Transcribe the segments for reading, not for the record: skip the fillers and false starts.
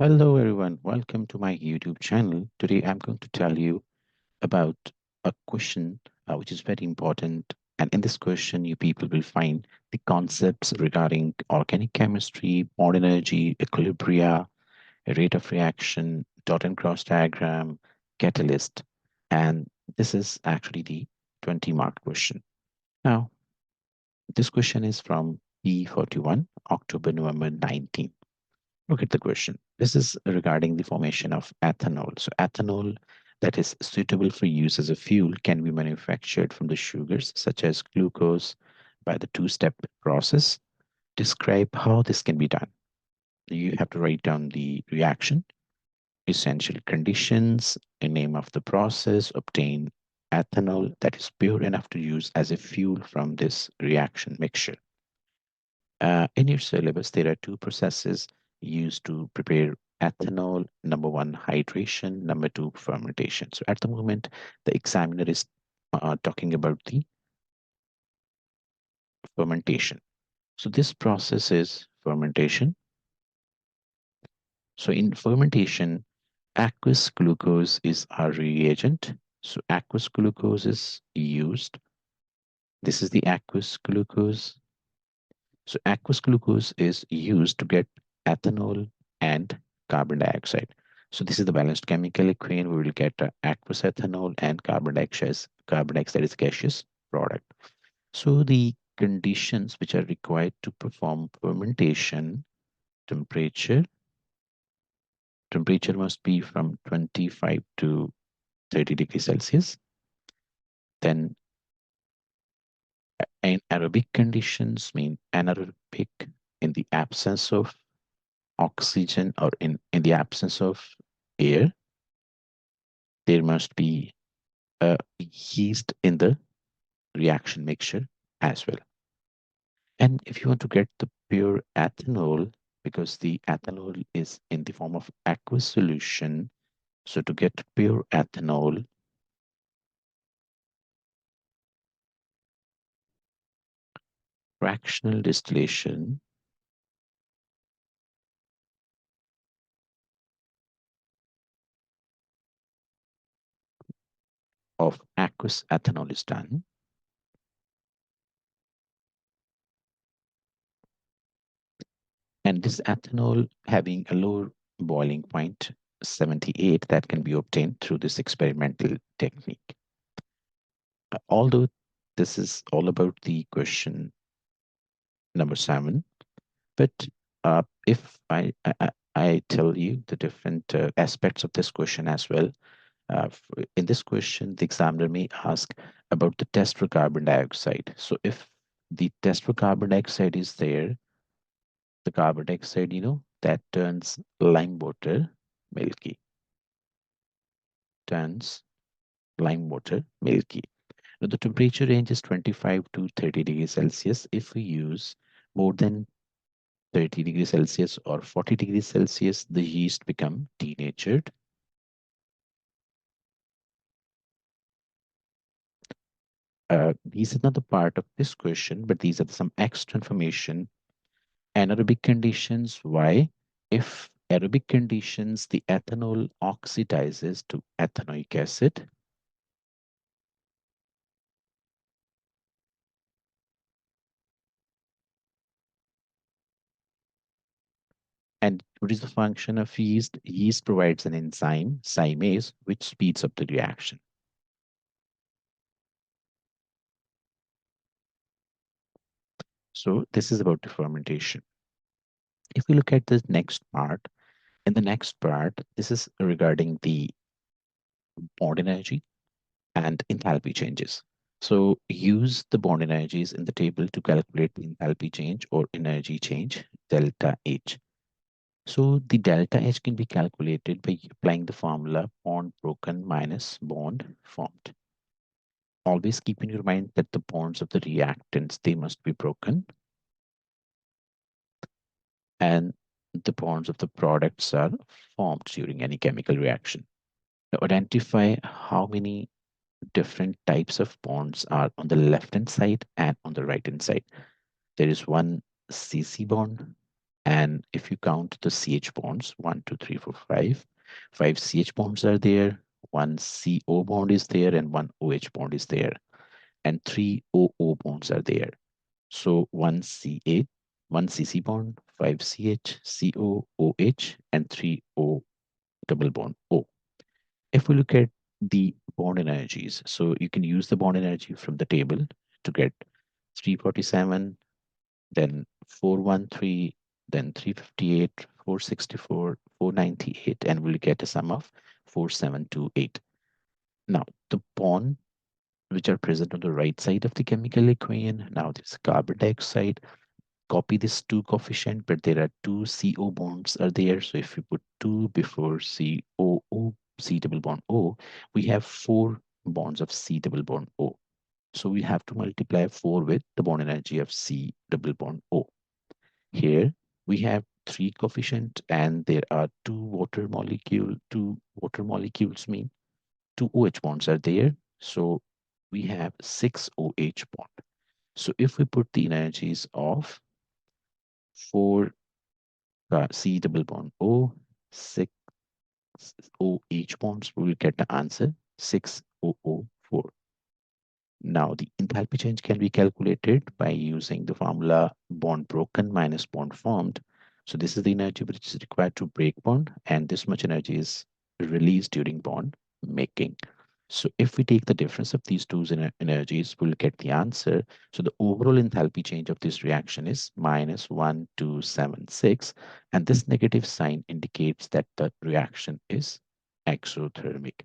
Hello everyone, welcome to my YouTube channel. Today I'm going to tell you about a question which is very important. And in this question, you people will find the concepts regarding organic chemistry, bond energy, equilibria, rate of reaction, dot and cross diagram, catalyst. And this is actually the 20-mark question. Now, this question is from P41, October, November 19. Look at the question. This is regarding the formation of ethanol. So ethanol that is suitable for use as a fuel can be manufactured from the sugars such as glucose by the two-step process. Describe how this can be done. You have to write down the reaction, essential conditions, a name of the process, obtain ethanol that is pure enough to use as a fuel from this reaction mixture. In your syllabus, there are two processes used to prepare ethanol. Number one, hydration. Number two, fermentation. So at the moment, the examiner is talking about the fermentation. So this process is fermentation. So in fermentation, aqueous glucose is our reagent. So aqueous glucose is used. This is the aqueous glucose. So aqueous glucose is used to get ethanol and carbon dioxide. So this is the balanced chemical equation. We will get aqueous ethanol and carbon dioxide is gaseous product. So the conditions which are required to perform fermentation, temperature, temperature must be from 25 to 30 degrees Celsius. Then anaerobic conditions mean anaerobic in the absence of oxygen or in the absence of air, there must be a yeast in the reaction mixture as well. And if you want to get the pure ethanol, because the ethanol is in the form of aqueous solution, so to get pure ethanol, fractional distillation of aqueous ethanol is done. And this ethanol having a lower boiling point, 78, that can be obtained through this experimental technique. Although this is all about the question number 7, but if I tell you the different aspects of this question as well, in this question, the examiner may ask about the test for carbon dioxide. So if the test for carbon dioxide is there, the carbon dioxide, that turns lime water milky, turns lime water milky. Now, the temperature range is 25 to 30 degrees Celsius. If we use more than 30 degrees Celsius or 40 degrees Celsius, the yeast become denatured. These are not the part of this question, but these are some extra information. Anaerobic conditions, why? If aerobic conditions, the ethanol oxidizes to ethanoic acid. And what is the function of yeast? Yeast provides an enzyme, cymase, which speeds up the reaction. So this is about the fermentation. If we look at the next part, in the next part, this is regarding the bond energy and enthalpy changes. So use the bond energies in the table to calculate the enthalpy change or energy change, delta H. So the delta H can be calculated by applying the formula bond broken minus bond formed. Always keep in your mind that the bonds of the reactants, they must be broken, and the bonds of the products are formed during any chemical reaction. Now identify how many different types of bonds are on the left hand side and on the right hand side. There is one CC bond, And if you count the CH bonds, 1, 2, 3, 4, 5, 5 CH bonds are there, one CO bond is there, and one OH bond is there, and three OO bonds are there. So one CH, one CC bond, 5 CH, CO, OH, and 3 O double bond O. If we look at the bond energies, so you can use the bond energy from the table to get 347, then 413, then 358, 464, 498, and we'll get a sum of 4728. Now, the bond which are present on the right side of the chemical equation, now this carbon dioxide, copy this 2 coefficient, but there are 2 CO bonds are there. So if we put 2 before COO, C double bond O, we have 4 bonds of C double bond O. So we have to multiply 4 with the bond energy of C double bond O. Here we have 3 coefficient and there are 2 water molecules mean 2 OH bonds are there. So we have 6 OH bond. So if we put the energies of 4 C double bond O, 6 OH bonds, we will get the answer 6OO4. Now, the enthalpy change can be calculated by using the formula bond broken minus bond formed. So this is the energy which is required to break bond, and this much energy is released during bond making. So if we take the difference of these two energies, we'll get the answer. So the overall enthalpy change of this reaction is minus 1276, and this negative sign indicates that the reaction is exothermic.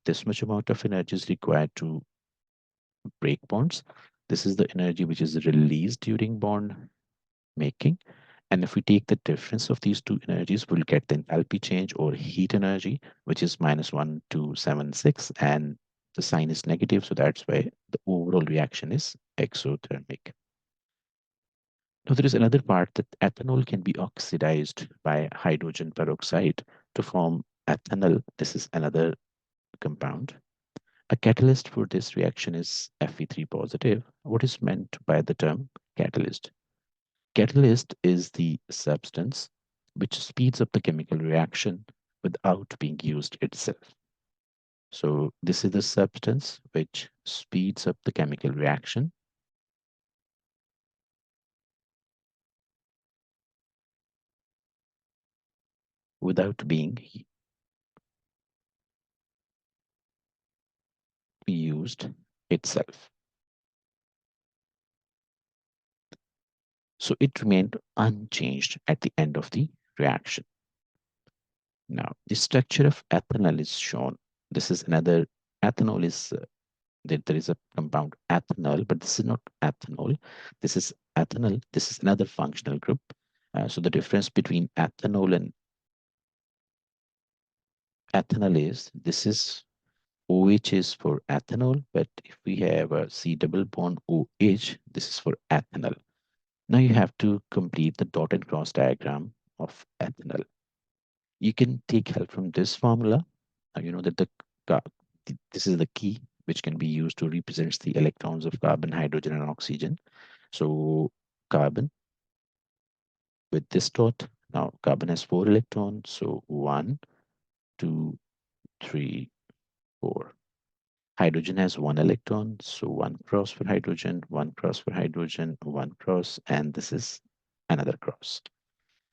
This much amount of energy is required to break bonds. This is the energy which is released during bond making. And if we take the difference of these two energies, we'll get the enthalpy change or heat energy, which is minus 1276. And the sign is negative, so that's why the overall reaction is exothermic. Now, there is another part that ethanol can be oxidized by hydrogen peroxide to form ethanol. This is another compound. A catalyst for this reaction is Fe3 positive. What is meant by the term catalyst? Catalyst is the substance which speeds up the chemical reaction without being used itself. So this is the substance which speeds up the chemical reaction without being used itself. So it remained unchanged at the end of the reaction. Now, the structure of ethanol is shown. This is another, ethanol is, there is a compound ethanol, but this is not ethanol. This is ethanol. This is another functional group. So the difference between ethanol and ethanol is, this is OH is for ethanol, but if we have a C double bond OH, this is for ethanol. Now you have to complete the dot and cross diagram of ethanol. You can take help from this formula. You know that this is the key which can be used to represent the electrons of carbon, hydrogen, and oxygen. So carbon with this dot. Now carbon has 4 electrons. So 1, 2, 3, 4. Hydrogen has 1 electron. So 1 cross for hydrogen, 1 cross for hydrogen, 1 cross, and this is another cross.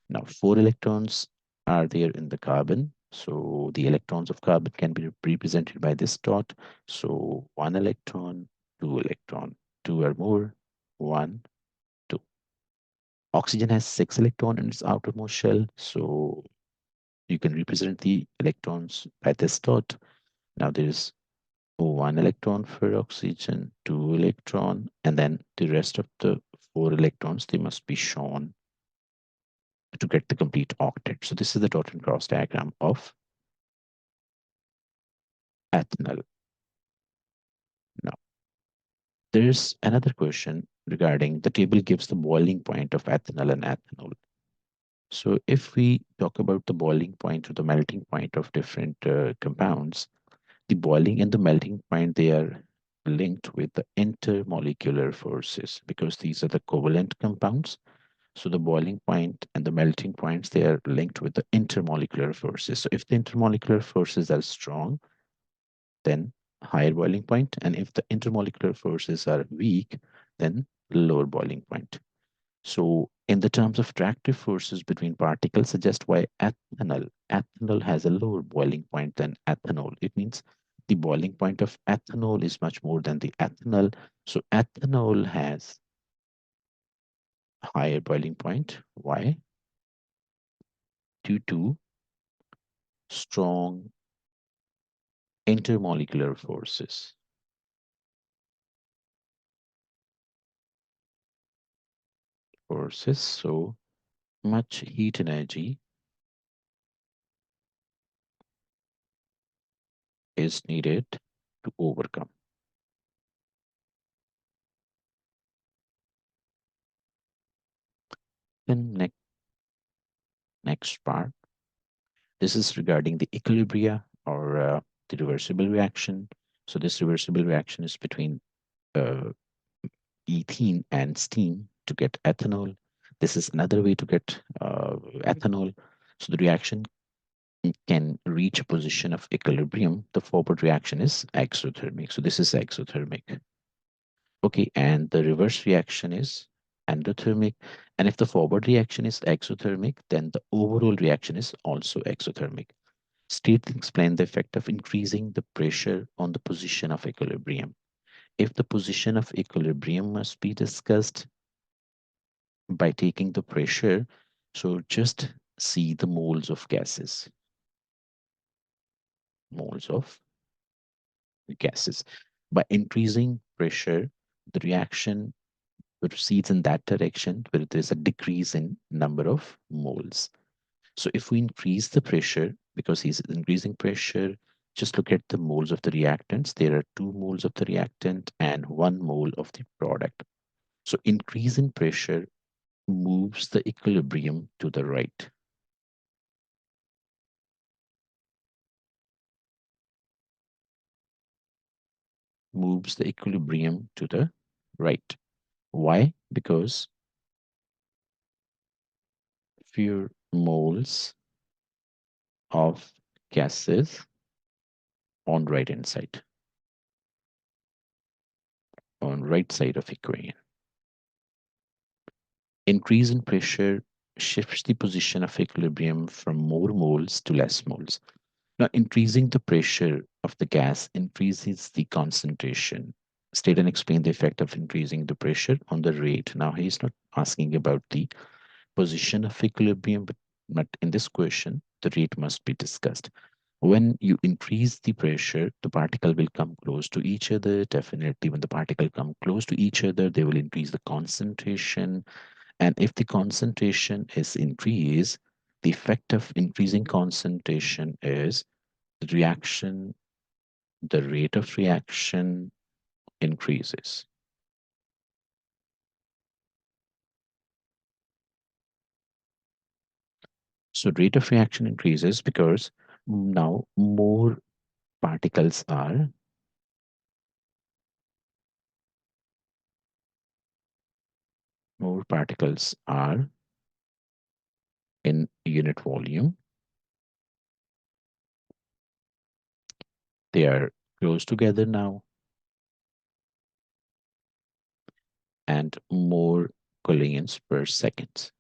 Now 4 electrons are there in the carbon. So the electrons of carbon can be represented by this dot. So 1 electron, 2 electron, 2 or more, 1, 2. Oxygen has 6 electrons in its outermost shell. So you can represent the electrons by this dot. Now there is 1 electron for oxygen, 2 electron, and then the rest of the 4 electrons, they must be shown to get the complete octet. So this is the dot and cross diagram of ethanol. Now, there's another question regarding the table gives the boiling point of ethanol and ethanol. So if we talk about the boiling point or the melting point of different compounds, the boiling and the melting point, they are linked with the intermolecular forces because these are the covalent compounds. So the boiling point and the melting points, they are linked with the intermolecular forces. So if the intermolecular forces are strong, then higher boiling point. And if the intermolecular forces are weak, then lower boiling point. So in the terms of attractive forces between particles suggest why ethanol has a lower boiling point than ethanol. It means the boiling point of ethanol is much more than the ethanol. So ethanol has higher boiling point. Why? Due to strong intermolecular forces. So much heat energy is needed to overcome. Then next part, this is regarding the equilibria or the reversible reaction. So this reversible reaction is between uh, ethene and steam to get ethanol. This is another way to get ethanol. So the reaction can reach a position of equilibrium. The forward reaction is exothermic. So this is exothermic. Okay, and the reverse reaction is endothermic. And if the forward reaction is exothermic, then the overall reaction is also exothermic. State and explain the effect of increasing the pressure on the position of equilibrium. If the position of equilibrium must be discussed by taking the pressure, so just see the moles of gases. Moles of gases. By increasing pressure, the reaction proceeds in that direction where there's a decrease in number of moles. So if we increase the pressure, because he's increasing pressure, just look at the moles of the reactants. There are 2 moles of the reactant and 1 mole of the product. So increase in pressure moves the equilibrium to the right. Moves the equilibrium to the right. Why? Because fewer moles of gases on right hand side, on right side of equation. Increase in pressure shifts the position of equilibrium from more moles to less moles. Now, increasing the pressure of the gas increases the concentration. State and explain the effect of increasing the pressure on the rate. Now, he's not asking about the position of equilibrium, but in this question, the rate must be discussed. When you increase the pressure, the particle will come close to each other. Definitely, when the particle come close to each other, they will increase the concentration. And if the concentration is increased, the effect of increasing concentration is the reaction, the rate of reaction increases. So rate of reaction increases because now particles are more particles are in unit volume. They are close together now and more collisions per second.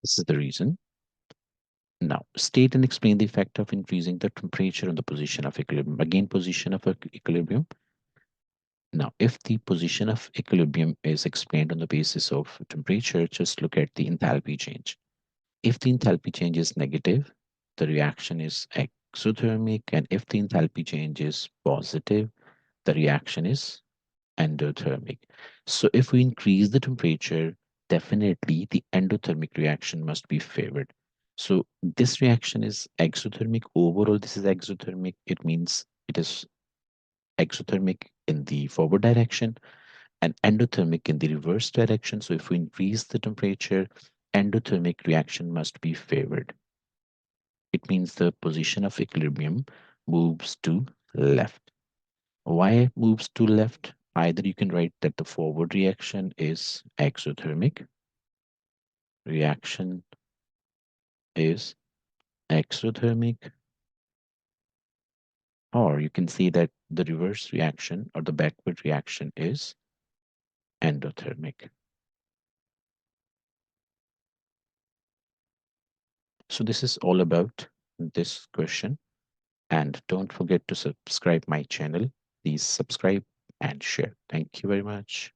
This is the reason. Now, state and explain the effect of increasing the temperature on the position of equilibrium. Again, position of equilibrium. Now, if the position of equilibrium is explained on the basis of temperature, just look at the enthalpy change. If the enthalpy change is negative, the reaction is exothermic, and if the enthalpy change is positive, the reaction is endothermic. So if we increase the temperature, definitely the endothermic reaction must be favored. So this reaction is exothermic. Overall, this is exothermic. It means it is exothermic in the forward direction and endothermic in the reverse direction. So if we increase the temperature, endothermic reaction must be favored. It means the position of equilibrium moves to left. Y moves to left. Either you can write that the forward reaction is exothermic, reaction is exothermic, or you can see that the reverse reaction or the backward reaction is endothermic. So this is all about this question. And don't forget to subscribe my channel. Please subscribe and share. Thank you very much.